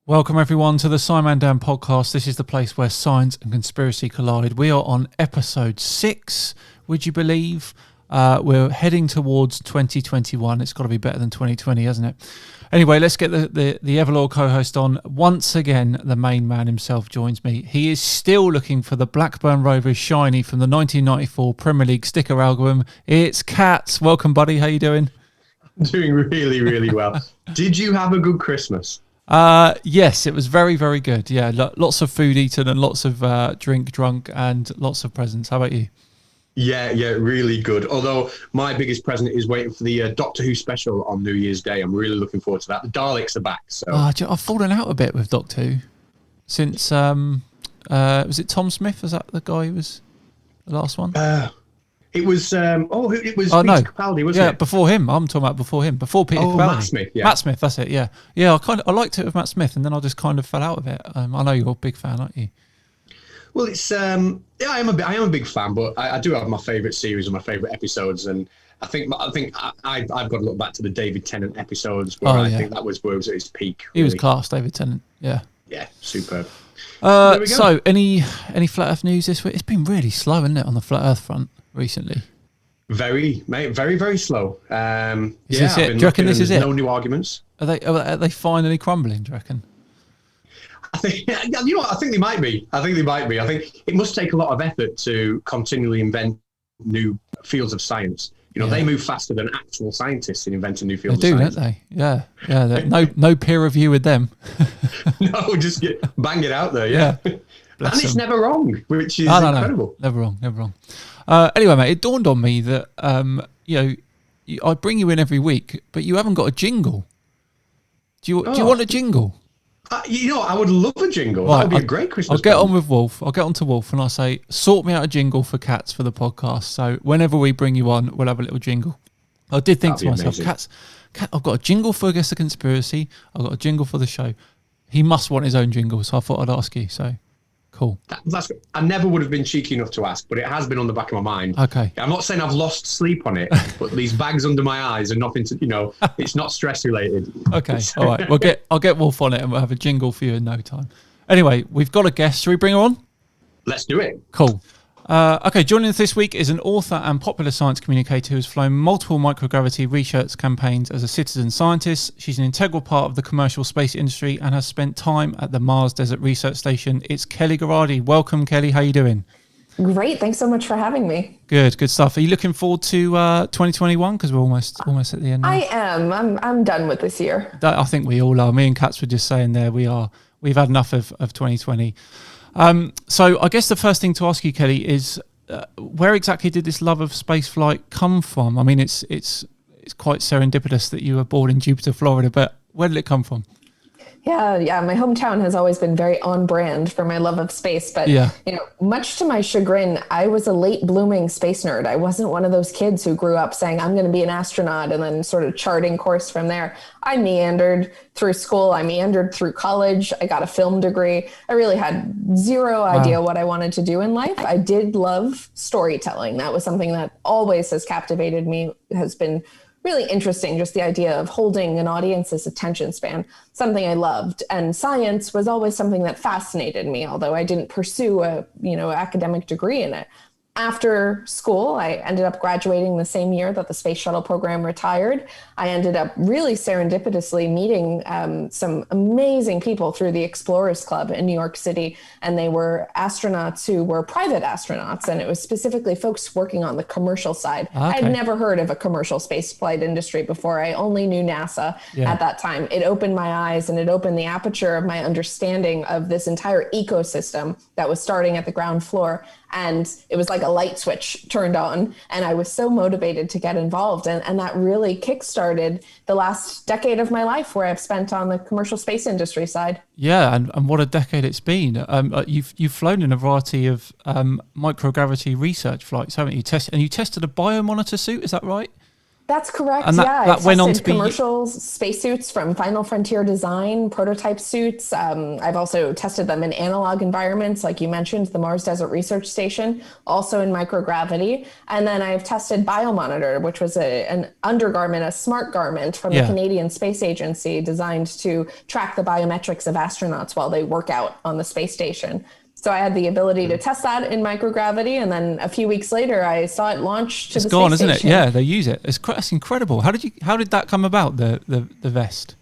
Welcome everyone to the SciManDan podcast. This is the place where science and conspiracy collide. We are on episode 6, would you believe? We're heading towards 2021. It's got to be better than 2020, hasn't it? Anyway, let's get the Everlord co-host on. Once again, the main man himself joins me. He is still looking for the Blackburn Rovers shiny from the 1994 Premier League sticker album. It's Katz. Welcome, buddy. How you doing? Doing really, really well. Did you have a good Christmas? Yes, it was very, very good. Yeah, lots of food eaten and lots of drink drunk and lots of presents. How about you? Yeah, really good. Although my biggest present is waiting for the Doctor Who special on New Year's Day. I'm really looking forward to that. The Daleks are back. So I've fallen out a bit with Doctor Who since was it Tom Smith? Was that the guy who was the last one? It was Peter Capaldi, wasn't it? Yeah, before him. I'm talking about before him. Before Peter Capaldi. Matt Smith, yeah. Matt Smith, that's it, yeah. Yeah, I liked it with Matt Smith and then I just kind of fell out of it. I know you're a big fan, aren't you? Well, it's I am a big fan, but I do have my favourite series and my favourite episodes, and I think I've got to look back to the David Tennant episodes where I think that was where it was at his peak. Really. He was class, David Tennant. Yeah. Yeah, superb. So any flat Earth news this week? It's been really slow, isn't it, on the flat Earth front recently? Very, very slow. Is this it? Do you reckon this is it? No new arguments. Are they finally crumbling? Do you reckon? I think they might be. I think it must take a lot of effort to continually invent new fields of science. They move faster than actual scientists in inventing new fields of science. Don't they? Yeah. No peer review with them. No, just bang it out there. Yeah. And it's never wrong, which is incredible. Never wrong. Anyway, mate, it dawned on me that I bring you in every week, but you haven't got a jingle. Do you want a jingle? I would love a jingle. Right, that would be a great Christmas. I'll get on with Wolf. I'll get on to Wolf and I'll say, sort me out a jingle for Katz for the podcast. So whenever we bring you on, we'll have a little jingle. I did think to myself, Katz, I've got a jingle for Guess the Conspiracy. I've got a jingle for the show. He must want his own jingle, so I thought I'd ask you. So cool. I never would have been cheeky enough to ask, but it has been on the back of my mind. Okay. I'm not saying I've lost sleep on it, but these bags under my eyes are nothing to, it's not stress related. Okay. All right. I'll get Wolf on it and we'll have a jingle for you in no time. Anyway, we've got a guest. Shall we bring her on? Let's do it. Cool. Okay, joining us this week is an author and popular science communicator who has flown multiple microgravity research campaigns as a citizen scientist. She's an integral part of the commercial space industry and has spent time at the Mars Desert Research Station. It's Kellie Gerardi. Welcome, Kellie. How are you doing? Great. Thanks so much for having me. Good stuff. Are you looking forward to 2021? Because we're almost at the end now. I am. I'm done with this year. I think we all are. Me and Katz were just saying there we are. We've had enough of 2020. So I guess the first thing to ask you, Kellie, is where exactly did this love of spaceflight come from? I mean, it's quite serendipitous that you were born in Jupiter, Florida, but where did it come from? Yeah. My hometown has always been very on brand for my love of space. But, much to my chagrin, I was a late blooming space nerd. I wasn't one of those kids who grew up saying, I'm going to be an astronaut and then sort of charting course from there. I meandered through school. I meandered through college. I got a film degree. I really had zero idea what I wanted to do in life. I did love storytelling. That was something that always has captivated me, has been really interesting, just the idea of holding an audience's attention span, something I loved. And science was always something that fascinated me, although I didn't pursue a academic degree in it. After school, I ended up graduating the same year that the space shuttle program retired. I ended up really serendipitously meeting some amazing people through the Explorers Club in New York City. And they were astronauts who were private astronauts. And it was specifically folks working on the commercial side. Okay. I had never heard of a commercial space flight industry before. I only knew NASA at that time. It opened my eyes and it opened the aperture of my understanding of this entire ecosystem that was starting at the ground floor. And it was like a light switch turned on. And I was so motivated to get involved. And that really kickstarted the last decade of my life where I've spent on the commercial space industry side. Yeah, and what a decade it's been. You've flown in a variety of microgravity research flights, haven't you? And you tested a biomonitor suit, is that right? That's correct. And that went on to be commercial spacesuits from Final Frontier Design, prototype suits. I've also tested them in analog environments, like you mentioned, the Mars Desert Research Station, also in microgravity. And then I've tested Biomonitor, which was an undergarment, a smart garment from the Canadian Space Agency designed to track the biometrics of astronauts while they work out on the space station. So I had the ability to test that in microgravity, and then a few weeks later, I saw it launch to the space station. It's gone, isn't it? Yeah, they use it. That's incredible. How did that come about? The vest.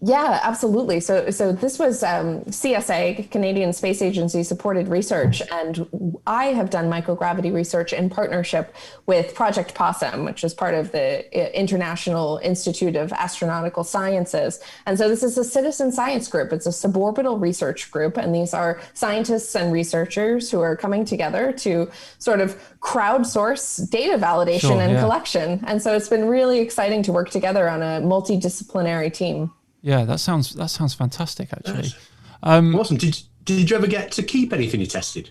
Yeah, absolutely. So this was CSA, Canadian Space Agency supported research, and I have done microgravity research in partnership with Project Possum, which is part of the International Institute of Astronautical Sciences. And so this is a citizen science group. It's a suborbital research group, and these are scientists and researchers who are coming together to sort of crowdsource data validation and collection. And so it's been really exciting to work together on a multidisciplinary team. Yeah, that sounds fantastic, actually. Awesome. Did you ever get to keep anything you tested?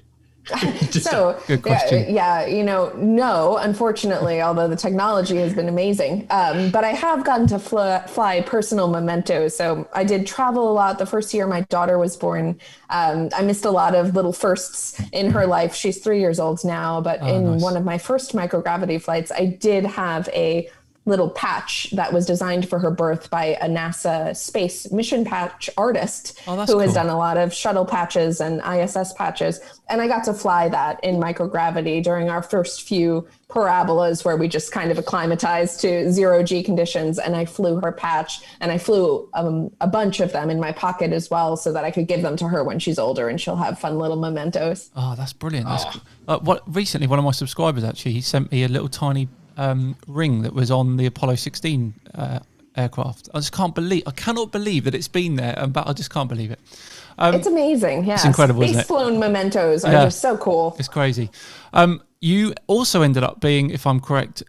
So, good question. No, unfortunately, although the technology has been amazing. But I have gotten to fly personal mementos. So I did travel a lot. The first year my daughter was born, I missed a lot of little firsts in her life. She's 3 years old now. But nice. One of my first microgravity flights, I did have a little patch that was designed for her birth by a NASA space mission patch artist who has done a lot of shuttle patches and ISS patches. And I got to fly that in microgravity during our first few parabolas where we just kind of acclimatized to 0G conditions. And I flew her patch, and I flew a bunch of them in my pocket as well so that I could give them to her when she's older and she'll have fun little mementos. Oh, that's brilliant. Recently, one of my subscribers, actually, he sent me a little tiny ring that was on the Apollo 16 aircraft. I cannot believe that it's been there, but I just can't believe it. It's amazing. Yeah, it's incredible, isn't it? Space-flown mementos are just so cool. It's crazy. You also ended up being, if I'm correct,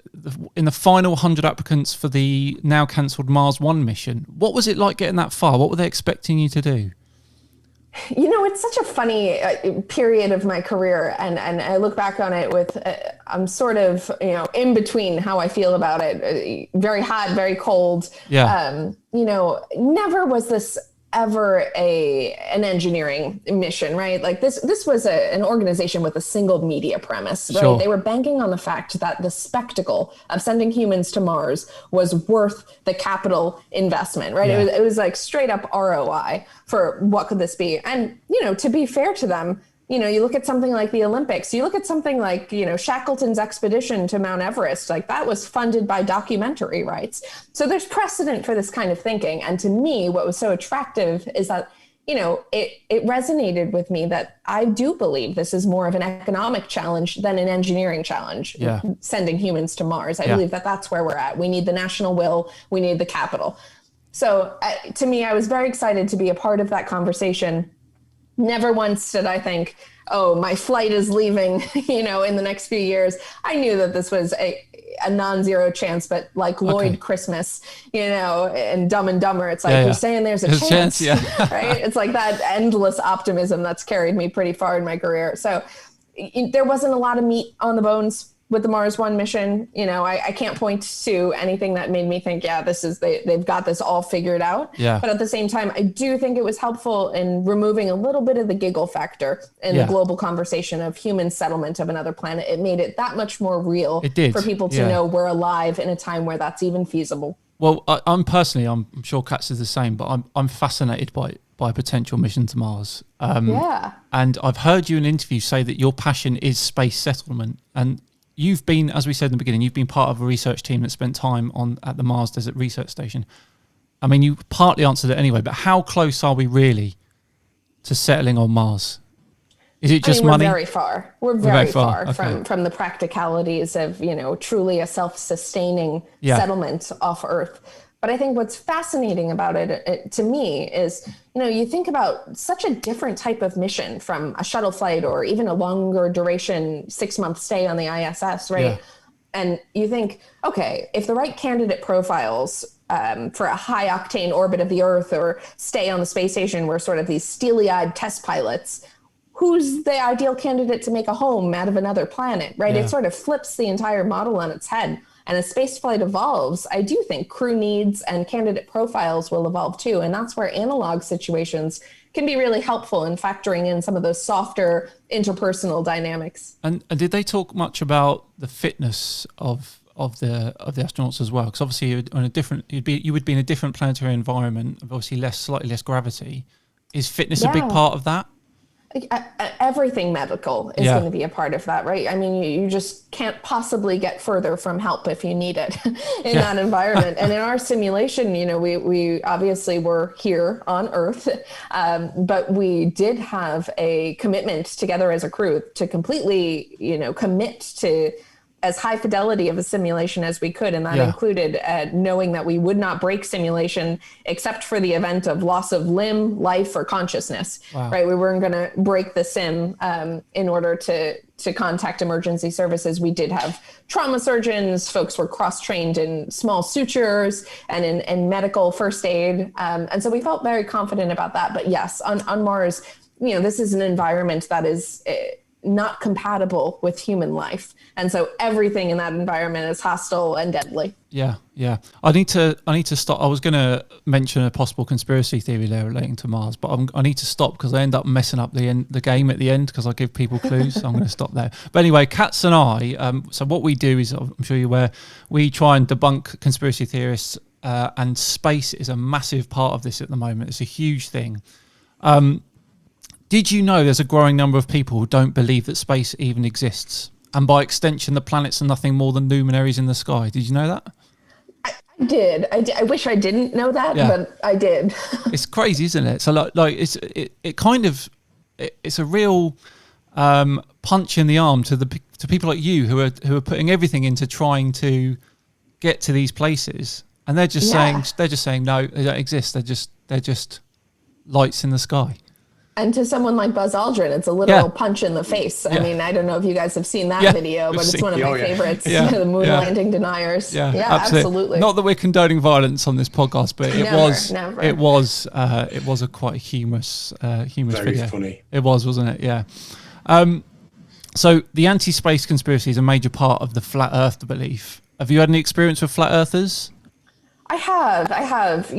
in the final 100 applicants for the now cancelled Mars 1 mission. What was it like getting that far? What were they expecting you to do? It's such a funny period of my career, and I look back on it with I'm sort of in between how I feel about it. Very hot, very cold. Yeah. Never was this ever an engineering mission, right? Like this was an organization with a single media premise, right? Sure. They were banking on the fact that the spectacle of sending humans to Mars was worth the capital investment, right? Yeah. It was like straight up ROI for what could this be? And, to be fair to them, you look at something like the Olympics, you look at something like, Shackleton's expedition to Mount Everest, like that was funded by documentary rights. So there's precedent for this kind of thinking. And to me, what was so attractive is that, it resonated with me that I do believe this is more of an economic challenge than an engineering challenge, sending humans to Mars. I believe that that's where we're at. We need the national will, we need the capital. So to me, I was very excited to be a part of that conversation. Never once did I think, oh, my flight is leaving, in the next few years. I knew that this was a non-zero chance, but like Lloyd Christmas, and Dumb and Dumber, it's like you're saying there's a chance, right? It's like that endless optimism that's carried me pretty far in my career. So there wasn't a lot of meat on the bones with the Mars 1 mission. I can't point to anything that made me think, they've got this all figured out. Yeah. But at the same time, I do think it was helpful in removing a little bit of the giggle factor in the global conversation of human settlement of another planet. It made it that much more real for people to know we're alive in a time where that's even feasible. Well, I'm sure Katz is the same, but I'm fascinated by a potential mission to Mars. And I've heard you in an interview say that your passion is space settlement. And you've been, as we said in the beginning, you've been part of a research team that spent time at the Mars Desert Research Station. I mean, you partly answered it anyway, but how close are we really to settling on Mars? Is it just money? We're very far. We're very far from the practicalities of, truly a self-sustaining settlement off Earth. But I think what's fascinating about it to me is, you think about such a different type of mission from a shuttle flight or even a longer duration 6-month stay on the ISS, right? Yeah. And you think, okay, if the right candidate profiles for a high octane orbit of the Earth or stay on the space station were sort of these steely-eyed test pilots, who's the ideal candidate to make a home out of another planet, right? Yeah. It sort of flips the entire model on its head. And as spaceflight evolves, I do think crew needs and candidate profiles will evolve too. And that's where analog situations can be really helpful in factoring in some of those softer interpersonal dynamics. And did they talk much about the fitness of the astronauts as well? Because obviously you would be in a different planetary environment, obviously slightly less gravity. Is fitness a big part of that? Everything medical is going to be a part of that, right? I mean, you just can't possibly get further from help if you need it in that environment. And in our simulation, we obviously were here on Earth, but we did have a commitment together as a crew to completely, commit to as high fidelity of a simulation as we could. And that included knowing that we would not break simulation except for the event of loss of limb, life, or consciousness, right? We weren't going to break the sim in order to contact emergency services. We did have trauma surgeons. Folks were cross-trained in small sutures and in medical first aid. And so we felt very confident about that. But yes, on Mars, this is an environment that is not compatible with human life. And so everything in that environment is hostile and deadly. Yeah. I need to stop. I was going to mention a possible conspiracy theory there relating to Mars, but I need to stop because I end up messing up the game at the end because I give people clues. So I'm going to stop there. But anyway, Katz and I, so what we do is, I'm sure you're aware, we try and debunk conspiracy theorists, and space is a massive part of this at the moment. It's a huge thing. Did you know there's a growing number of people who don't believe that space even exists? And by extension, the planets are nothing more than luminaries in the sky. Did you know that? I did. I wish I didn't know that, but I did. It's crazy, isn't it? So it's a real punch in the arm to people like you who are putting everything into trying to get to these places, and they're just saying no, they don't exist. They're just lights in the sky. And to someone like Buzz Aldrin, it's a literal punch in the face. I mean, I don't know if you guys have seen that video, but it's one of my favorites. The moon landing deniers. Yeah, absolutely. Not that we're condoning violence on this podcast, but it was a quite humorous Very video. Funny. It was, wasn't it? Yeah. So the anti-space conspiracy is a major part of the flat Earth belief. Have you had any experience with flat earthers? I have. I have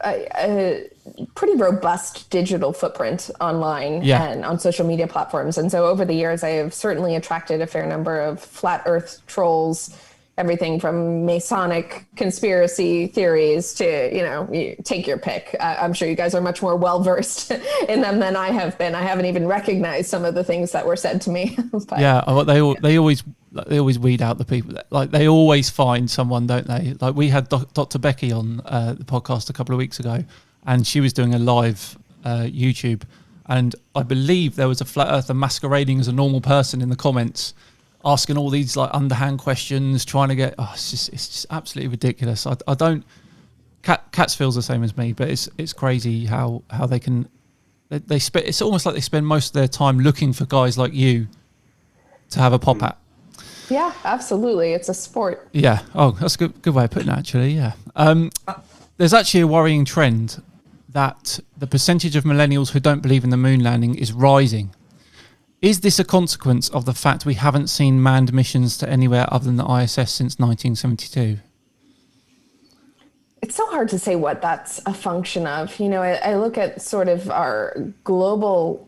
a pretty robust digital footprint online and on social media platforms. And so over the years, I have certainly attracted a fair number of flat Earth trolls, everything from Masonic conspiracy theories to, you take your pick. I'm sure you guys are much more well-versed in them than I have been. I haven't even recognized some of the things that were said to me. But, they always weed out the people that, they always find someone, don't they? Like we had Dr. Becky on the podcast a couple of weeks ago, and she was doing a live YouTube, and I believe there was a flat earther masquerading as a normal person in the comments, asking all these underhand questions, trying to get. It's just absolutely ridiculous. I don't. Katz feels the same as me, but it's crazy how they can. They spend. It's almost like they spend most of their time looking for guys like you to have a pop at. Yeah, absolutely. It's a sport. Yeah. Oh, that's a good way of putting it, actually. Yeah. There's actually a worrying trend that the percentage of millennials who don't believe in the moon landing is rising. Is this a consequence of the fact we haven't seen manned missions to anywhere other than the ISS since 1972? It's so hard to say what that's a function of. I look at sort of our global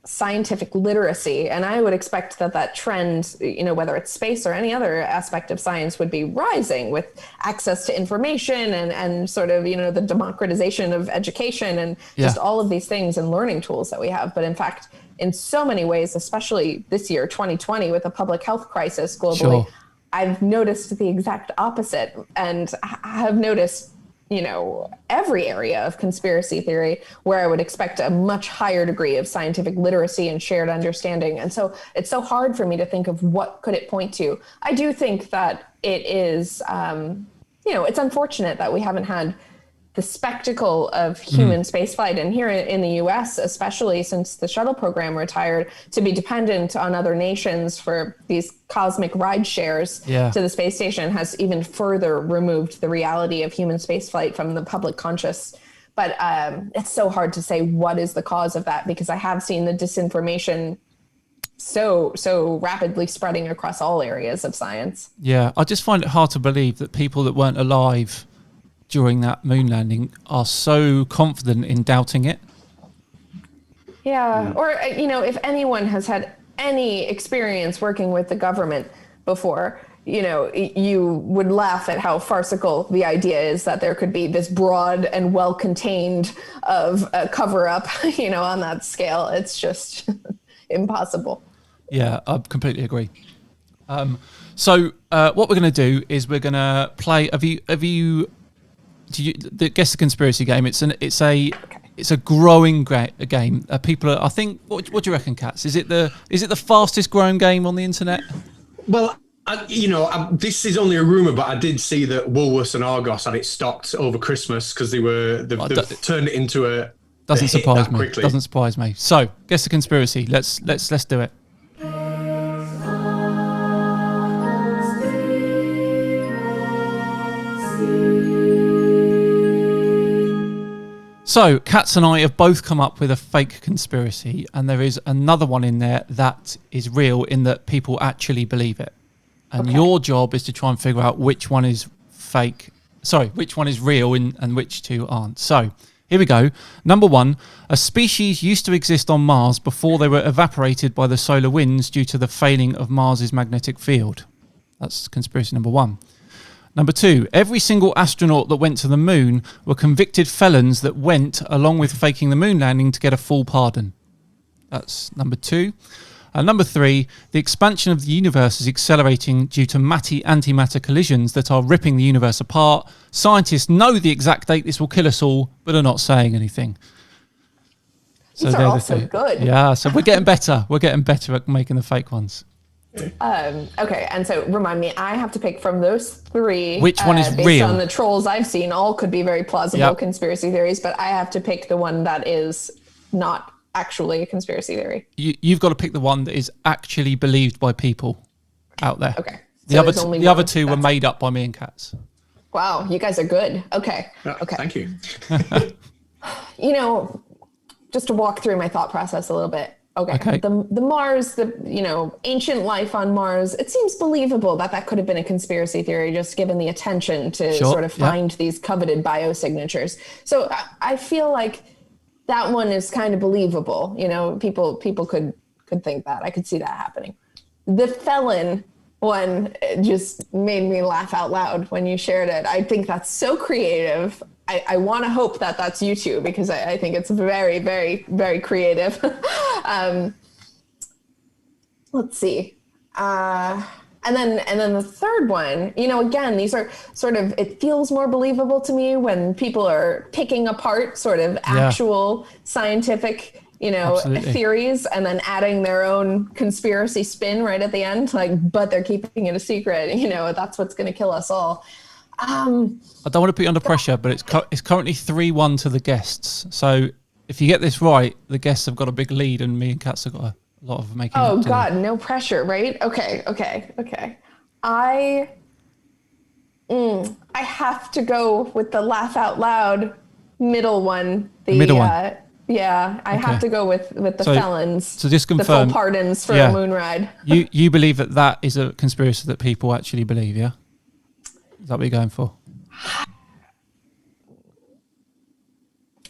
scientific literacy, and I would expect that trend, whether it's space or any other aspect of science, would be rising with access to information and sort of, the democratization of education and just all of these things and learning tools that we have. But in fact, in so many ways, especially this year, 2020, with a public health crisis globally, I've noticed the exact opposite, and I have noticed every area of conspiracy theory where I would expect a much higher degree of scientific literacy and shared understanding. And so it's so hard for me to think of what could it point to. I do think that it is, it's unfortunate that we haven't had the spectacle of human spaceflight. And here in the US, especially since the shuttle program retired, to be dependent on other nations for these cosmic ride shares to the space station has even further removed the reality of human spaceflight from the public conscious. But it's so hard to say what is the cause of that, because I have seen the disinformation so rapidly spreading across all areas of science. Yeah, I just find it hard to believe that people that weren't alive during that moon landing are so confident in doubting it. Yeah, or, if anyone has had any experience working with the government before, you would laugh at how farcical the idea is that there could be this broad and well-contained of a cover-up, on that scale. It's just impossible. Yeah, I completely agree. So what we're going to do is we're going to play. Guess the conspiracy game? It's a growing game. People are. I think. What do you reckon, Katz? Is it the fastest growing game on the internet? Well, this is only a rumor, but I did see that Woolworths and Argos had it stocked over Christmas because they've turned it into a. Doesn't surprise me. Quickly. Doesn't surprise me. So, guess the conspiracy. Let's do it. So, Katz and I have both come up with a fake conspiracy, and there is another one in there that is real in that people actually believe it. And your job is to try and figure out which one is fake. Sorry, which one is real and which two aren't. So, here we go. Number one, a species used to exist on Mars before they were evaporated by the solar winds due to the failing of Mars's magnetic field. That's conspiracy number one. Number two, every single astronaut that went to the moon were convicted felons that went along with faking the moon landing to get a full pardon. That's number two. And number three, the expansion of the universe is accelerating due to antimatter collisions that are ripping the universe apart. Scientists know the exact date this will kill us all, but are not saying anything. These are also good. Yeah, so we're getting better. We're getting better at making the fake ones. Okay, and so remind me, I have to pick from those three. Which one is based real? On the trolls I've seen, all could be very plausible conspiracy theories, but I have to pick the one that is not actually a conspiracy theory. You've got to pick the one that is actually believed by people out there. Okay. The other two were made up by me and Katz. Wow, you guys are good. Okay. Okay. Thank you. Just to walk through my thought process a little bit. Okay. The Mars, ancient life on Mars, it seems believable that could have been a conspiracy theory, just given the attention to sort of find these coveted biosignatures. So I feel like that one is kind of believable. People could think that. I could see that happening. The felon one just made me laugh out loud when you shared it. I think that's so creative. I want to hope that that's you two, because I think it's very, very, very creative. Let's see. And then the third one, again, these are sort of, it feels more believable to me when people are picking apart sort of actual scientific, Absolutely. theories and then adding their own conspiracy spin right at the end, but they're keeping it a secret, that's what's going to kill us all. I don't want to put you under pressure, but it's currently 3-1 to the guests. So if you get this right, the guests have got a big lead, and me and Katz have got a lot of making. Oh God, no pressure, right? Okay. I have to go with the laugh out loud middle one. The middle one. Yeah, I have to go with the felons. So just confirm, the full pardons for a moon ride. you believe that is a conspiracy that people actually believe, yeah? Is that what you're going for?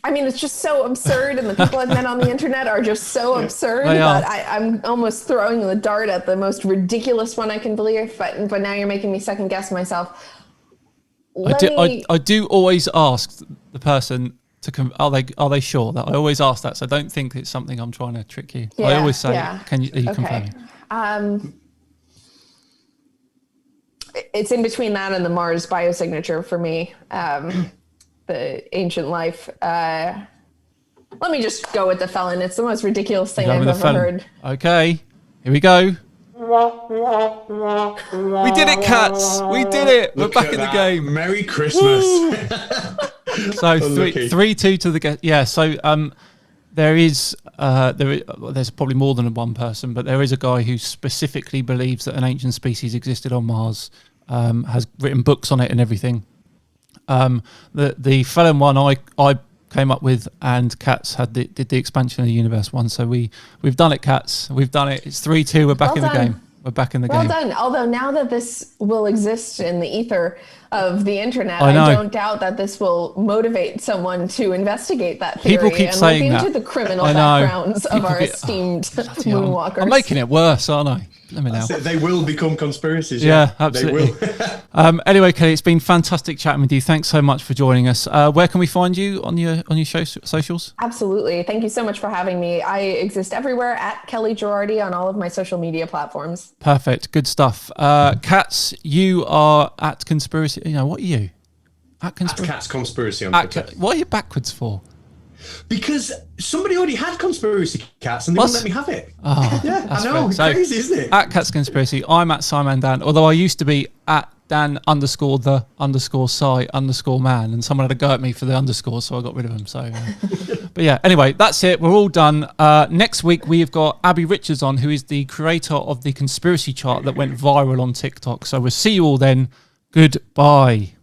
I mean, it's just so absurd, and the people I've met on the internet are just so absurd that I'm almost throwing the dart at the most ridiculous one I can believe. But now you're making me second guess myself. I do always ask the person are they sure? That I always ask that, so don't think it's something I'm trying to trick you. I always say, are you confirming? It's in between that and the Mars biosignature for me. The ancient life. Let me just go with the felon. It's the most ridiculous thing I've ever heard. Okay, here we go. We did it, Katz. We did it. We're back in the game. Merry Christmas. So 3-2 to the guest. Yeah. So there's probably more than one person, but there is a guy who specifically believes that an ancient species existed on Mars. Has written books on it and everything. The felon one, I came up with, and Cats did the expansion of the universe one. So we've done it, Cats. We've done it. It's 3-2. We're back in the game. We're back in the game. Well done. Although now that this will exist in the ether of the internet, I don't doubt that this will motivate someone to investigate that theory. People keep saying look into the criminal backgrounds of our esteemed moonwalkers. I'm making it worse, aren't I? Let me know. They will become conspiracies. Yeah, absolutely. They will. Anyway, Kelly, it's been fantastic chatting with you. Thanks so much for joining us. Where can we find you on your socials? Absolutely. Thank you so much for having me. I exist everywhere at Kellie Gerardi on all of my social media platforms. Perfect. Good stuff. Cats, you are at Conspiracy. What are you? At Cats Conspiracy on Twitter. What are you backwards for? Because somebody already had Conspiracy Cats and they wouldn't let me have it. Oh, yeah, I know. It's crazy, isn't it? At Cats Conspiracy, I'm at SciManDan, although I used to be at Dan_the_Sci_man, and someone had a go at me for the underscore, so I got rid of him. So, but yeah, anyway, that's it. We're all done. Next week, we've got Abby Richards on, who is the creator of the conspiracy chart that went viral on TikTok. So we'll see you all then. Goodbye.